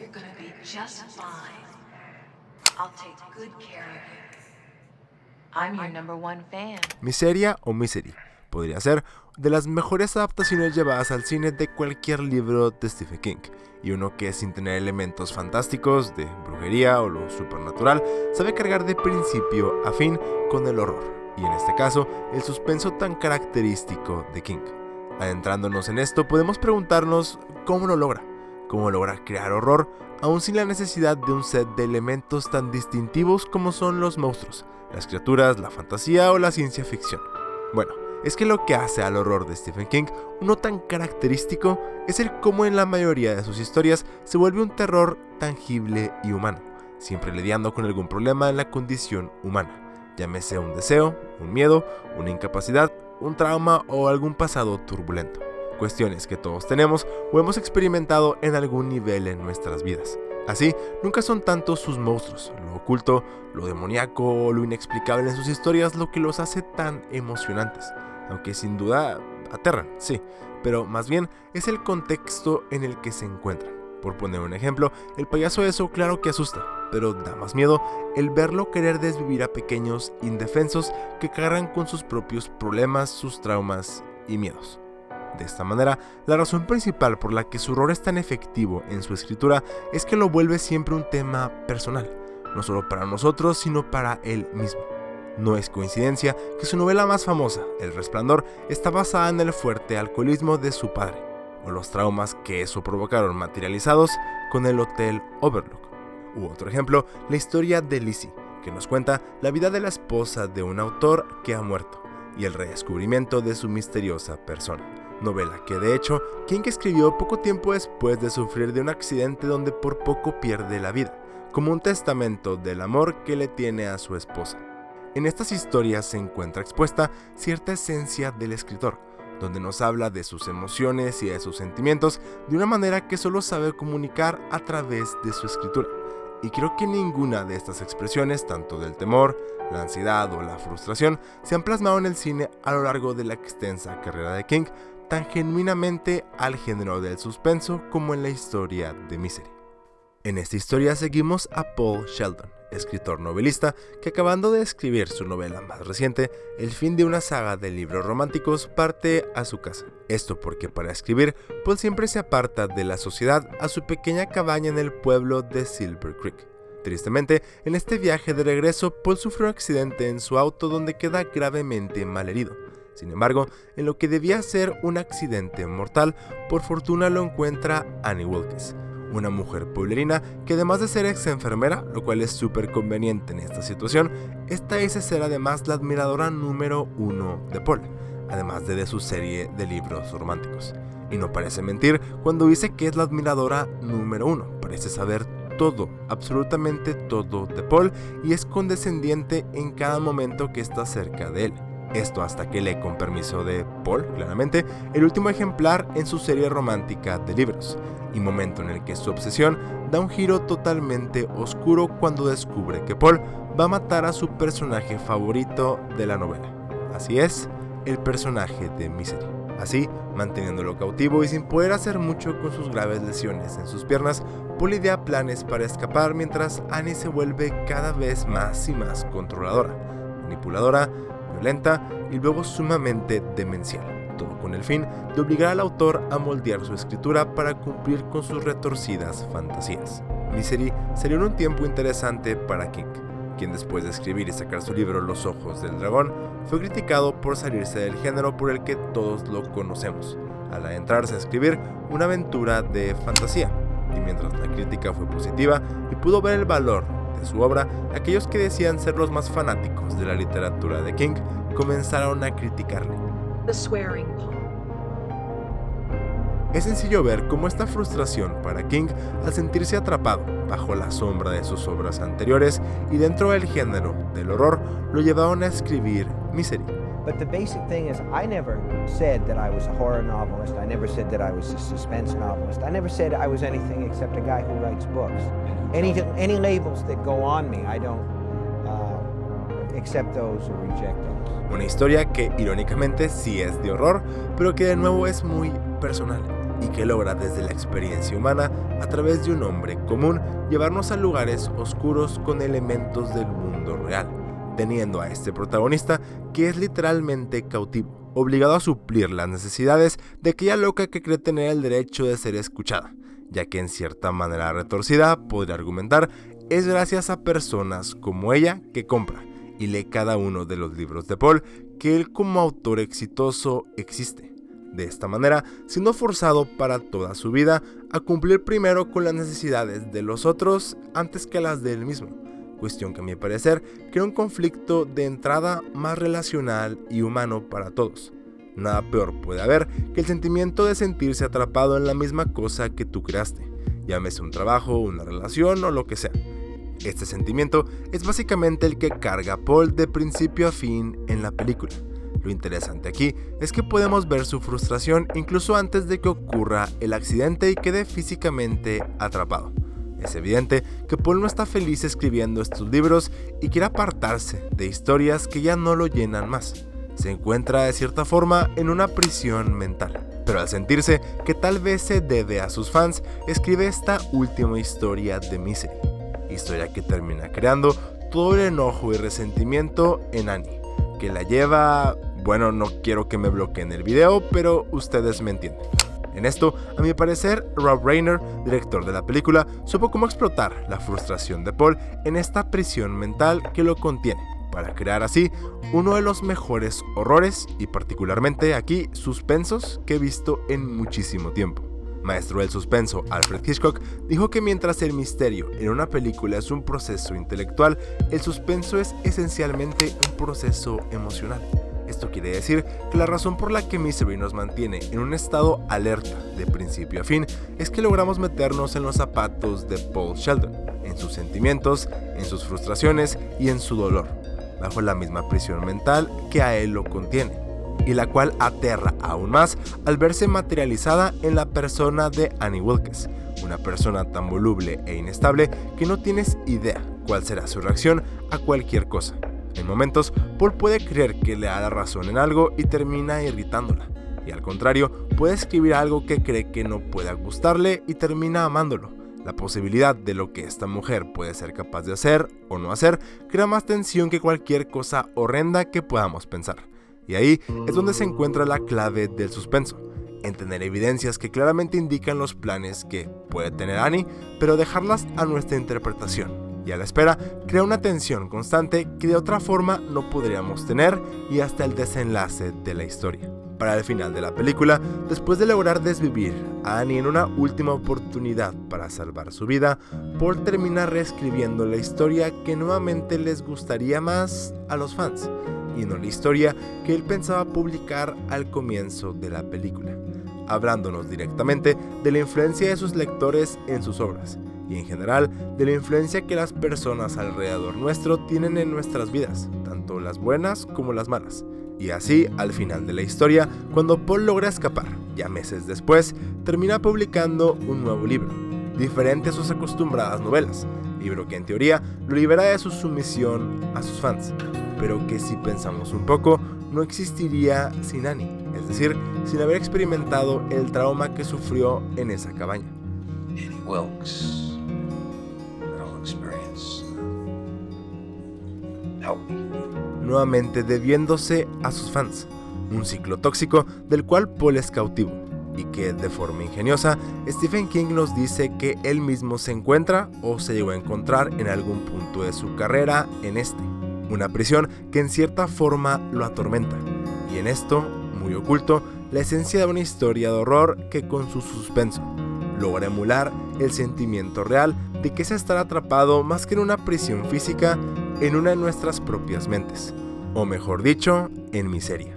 You're gonna be just fine. I'll take good care of you. I'm your #1 fan. Miseria o Misery podría ser de las mejores adaptaciones llevadas al cine de cualquier libro de Stephen King, y uno que sin tener elementos fantásticos de brujería o lo supernatural, sabe cargar de principio a fin con el horror, y en este caso, el suspenso tan característico de King. Adentrándonos en esto, podemos preguntarnos cómo lo logra. Cómo logra crear horror, aún sin la necesidad de un set de elementos tan distintivos como son los monstruos, las criaturas, la fantasía o la ciencia ficción. Bueno, es que lo que hace al horror de Stephen King uno tan característico es el cómo en la mayoría de sus historias se vuelve un terror tangible y humano, siempre lidiando con algún problema en la condición humana, llámese un deseo, un miedo, una incapacidad, un trauma o algún pasado turbulento. Cuestiones que todos tenemos o hemos experimentado en algún nivel en nuestras vidas. Así, nunca son tanto sus monstruos, lo oculto, lo demoníaco o lo inexplicable en sus historias lo que los hace tan emocionantes, aunque sin duda aterran, sí, pero más bien es el contexto en el que se encuentran. Por poner un ejemplo, el payaso eso claro que asusta, pero da más miedo el verlo querer desvivir a pequeños indefensos que cargan con sus propios problemas, sus traumas y miedos. De esta manera, la razón principal por la que su horror es tan efectivo en su escritura es que lo vuelve siempre un tema personal, no solo para nosotros, sino para él mismo. No es coincidencia que su novela más famosa, El Resplandor, está basada en el fuerte alcoholismo de su padre, o los traumas que eso provocaron materializados con el Hotel Overlook. U otro ejemplo, la historia de Lizzie, que nos cuenta la vida de la esposa de un autor que ha muerto, y el redescubrimiento de su misteriosa persona. Novela que de hecho King escribió poco tiempo después de sufrir de un accidente donde por poco pierde la vida, como un testamento del amor que le tiene a su esposa. En estas historias se encuentra expuesta cierta esencia del escritor, donde nos habla de sus emociones y de sus sentimientos de una manera que solo sabe comunicar a través de su escritura. Y creo que ninguna de estas expresiones, tanto del temor, la ansiedad o la frustración, se han plasmado en el cine a lo largo de la extensa carrera de King, tan genuinamente al género del suspenso como en la historia de Misery. En esta historia seguimos a Paul Sheldon, escritor novelista que acabando de escribir su novela más reciente, el fin de una saga de libros románticos, parte a su casa. Esto porque para escribir, Paul siempre se aparta de la sociedad a su pequeña cabaña en el pueblo de Silver Creek. Tristemente, en este viaje de regreso, Paul sufrió un accidente en su auto donde queda gravemente malherido. Sin embargo, en lo que debía ser un accidente mortal, por fortuna lo encuentra Annie Wilkes, una mujer pueblerina que además de ser ex enfermera, lo cual es súper conveniente en esta situación, esta dice ser además la admiradora número 1 de Paul, además de su serie de libros románticos. Y no parece mentir cuando dice que es la admiradora número 1, parece saber todo, absolutamente todo de Paul y es condescendiente en cada momento que está cerca de él. Esto hasta que lee con permiso de Paul, claramente, el último ejemplar en su serie romántica de libros, y momento en el que su obsesión da un giro totalmente oscuro cuando descubre que Paul va a matar a su personaje favorito de la novela. Así es, el personaje de Misery. Así, manteniéndolo cautivo y sin poder hacer mucho con sus graves lesiones en sus piernas, Paul idea planes para escapar mientras Annie se vuelve cada vez más y más controladora, manipuladora, violenta y luego sumamente demencial, todo con el fin de obligar al autor a moldear su escritura para cumplir con sus retorcidas fantasías. Misery salió en un tiempo interesante para King, quien después de escribir y sacar su libro Los Ojos del Dragón, fue criticado por salirse del género por el que todos lo conocemos, al adentrarse a escribir una aventura de fantasía, y mientras la crítica fue positiva y pudo ver el valor de su obra, aquellos que decían ser los más fanáticos de la literatura de King comenzaron a criticarle. The swearing Paul. Es sencillo ver cómo esta frustración para King al sentirse atrapado bajo la sombra de sus obras anteriores y dentro del género del horror lo llevaron a escribir Misery. But the basic thing is, I never said that I was a horror novelist. I never said that I was a suspense novelist. I never said I was anything except a guy who writes books. Any labels that go on me, I don't accept those or reject those. Una historia que irónicamente sí es de horror, pero que de nuevo es muy personal. y que logra desde la experiencia humana, a través de un hombre común, llevarnos a lugares oscuros con elementos del mundo real, teniendo a este protagonista que es literalmente cautivo, obligado a suplir las necesidades de aquella loca que cree tener el derecho de ser escuchada, ya que en cierta manera retorcida, podría argumentar, es gracias a personas como ella que compra y lee cada uno de los libros de Paul que él como autor exitoso existe. De esta manera, siendo forzado para toda su vida a cumplir primero con las necesidades de los otros antes que las de él mismo, cuestión que a mi parecer crea un conflicto de entrada más relacional y humano para todos. Nada peor puede haber que el sentimiento de sentirse atrapado en la misma cosa que tú creaste, llámese un trabajo, una relación o lo que sea. Este sentimiento es básicamente el que carga Paul de principio a fin en la película. Lo interesante aquí es que podemos ver su frustración incluso antes de que ocurra el accidente y quede físicamente atrapado. Es evidente que Paul no está feliz escribiendo estos libros y quiere apartarse de historias que ya no lo llenan más. Se encuentra de cierta forma en una prisión mental, pero al sentirse que tal vez se debe a sus fans, escribe esta última historia de Misery, historia que termina creando todo el enojo y resentimiento en Annie, que la lleva... Bueno, no quiero que me bloqueen el video, pero ustedes me entienden. En esto, a mi parecer, Rob Reiner, director de la película, supo cómo explotar la frustración de Paul en esta prisión mental que lo contiene, para crear así uno de los mejores horrores y particularmente aquí suspensos que he visto en muchísimo tiempo. Maestro del suspenso Alfred Hitchcock dijo que mientras el misterio en una película es un proceso intelectual, el suspenso es esencialmente un proceso emocional. Esto quiere decir que la razón por la que Misery nos mantiene en un estado alerta de principio a fin es que logramos meternos en los zapatos de Paul Sheldon, en sus sentimientos, en sus frustraciones y en su dolor, bajo la misma prisión mental que a él lo contiene, y la cual aterra aún más al verse materializada en la persona de Annie Wilkes, una persona tan voluble e inestable que no tienes idea cuál será su reacción a cualquier cosa. En momentos, Paul puede creer que le da la razón en algo y termina irritándola, y al contrario, puede escribir algo que cree que no pueda gustarle y termina amándolo. La posibilidad de lo que esta mujer puede ser capaz de hacer o no hacer crea más tensión que cualquier cosa horrenda que podamos pensar. Y ahí es donde se encuentra la clave del suspenso, en tener evidencias que claramente indican los planes que puede tener Annie, pero dejarlas a nuestra interpretación. Y a la espera, crea una tensión constante que de otra forma no podríamos tener y hasta el desenlace de la historia. Para el final de la película, después de lograr desvivir a Annie en una última oportunidad para salvar su vida, Paul termina reescribiendo la historia que nuevamente les gustaría más a los fans, y no la historia que él pensaba publicar al comienzo de la película, hablándonos directamente de la influencia de sus lectores en sus obras, y en general de la influencia que las personas alrededor nuestro tienen en nuestras vidas, tanto las buenas como las malas. Y así, al final de la historia, cuando Paul logra escapar, ya meses después, termina publicando un nuevo libro, diferente a sus acostumbradas novelas, libro que en teoría lo libera de su sumisión a sus fans, pero que si pensamos un poco, no existiría sin Annie, es decir, sin haber experimentado el trauma que sufrió en esa cabaña. Annie Wilkes. Nuevamente debiéndose a sus fans, un ciclo tóxico del cual Paul es cautivo, y que de forma ingeniosa Stephen King nos dice que él mismo se encuentra o se llegó a encontrar en algún punto de su carrera en una prisión que en cierta forma lo atormenta, y en esto, muy oculto, la esencia de una historia de horror que con su suspenso logra emular el sentimiento real de que es estar atrapado más que en una prisión física, en una de nuestras propias mentes, o mejor dicho, en miseria.